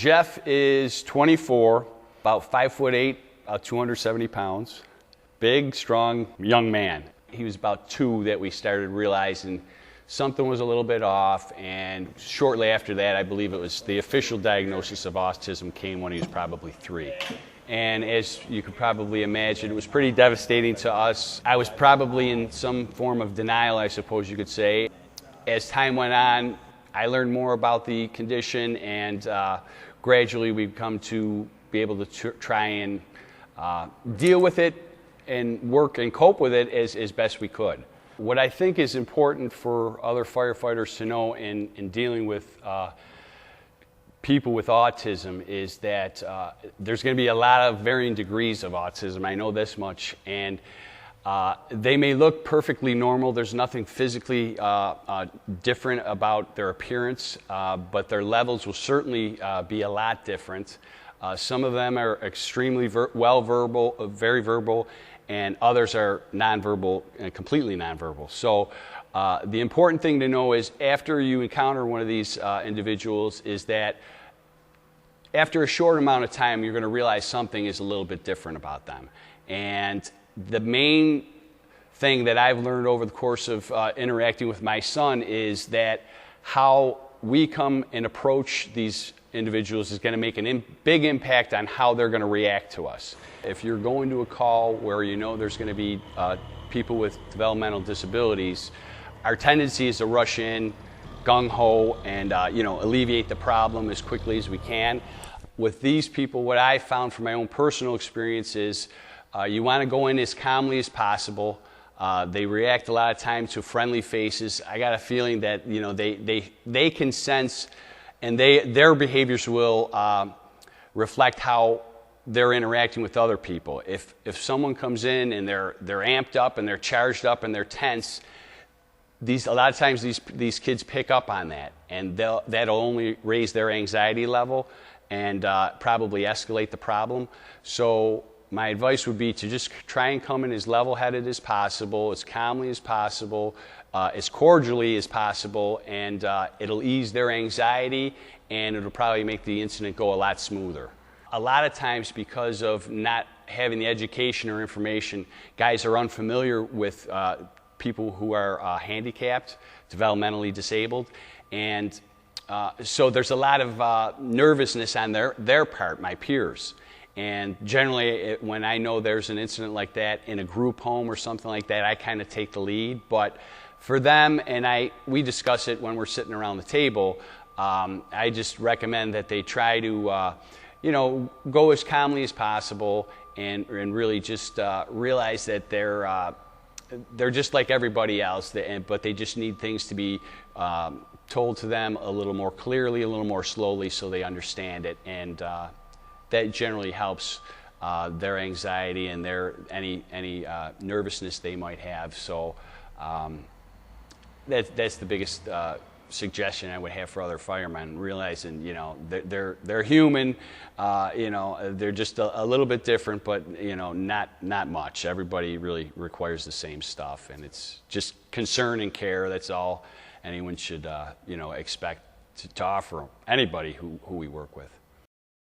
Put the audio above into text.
Jeff is 24, about 5'8", about 270 pounds. Big, strong, young man. He was about 2 that we started realizing something was a little bit off, and shortly after that, I believe it was the official diagnosis of autism came when he was probably 3. And as you could probably imagine, it was pretty devastating to us. I was probably in some form of denial, I suppose you could say. As time went on, I learned more about the condition, and gradually we've come to be able to try and deal with it and work and cope with it as best we could. What I think is important for other firefighters to know in dealing with people with autism is that there's going to be a lot of varying degrees of autism. I know this much, and they may look perfectly normal. There's nothing physically different about their appearance, but their levels will certainly be a lot different. Some of them are extremely verbal, very verbal, and others are nonverbal and completely nonverbal. So the important thing to know is after you encounter one of these individuals is that after a short amount of time, you're going to realize something is a little bit different about them. And the main thing that I've learned over the course of interacting with my son is that how we come and approach these individuals is going to make a big impact on how they're going to react to us. If you're going to a call where you know there's going to be people with developmental disabilities, our tendency is to rush in gung-ho and alleviate the problem as quickly as we can. With these people, what I found from my own personal experience is you want to go in as calmly as possible. They react a lot of times to friendly faces. I got a feeling that they can sense, and their behaviors will reflect how they're interacting with other people. If someone comes in and they're amped up and they're charged up and they're tense, a lot of times these kids pick up on that, and that'll only raise their anxiety level and probably escalate the problem. So my advice would be to just try and come in as level-headed as possible, as calmly as possible, as cordially as possible, and it'll ease their anxiety, and it'll probably make the incident go a lot smoother. A lot of times, because of not having the education or information, guys are unfamiliar with people who are handicapped, developmentally disabled, and so there's a lot of nervousness on their part, my peers. And generally, when I know there's an incident like that in a group home or something like that, I kind of take the lead. But for them, and we discuss it when we're sitting around the table, I just recommend that they try to go as calmly as possible and really just realize that they're just like everybody else, but they just need things to be told to them a little more clearly, a little more slowly, so they understand it, and that generally helps their anxiety and their any nervousness they might have. So that's the biggest suggestion I would have for other firemen, realizing they're human, they're just a little bit different, but not much. Everybody really requires the same stuff, and it's just concern and care. That's all anyone should expect to offer anybody who we work with.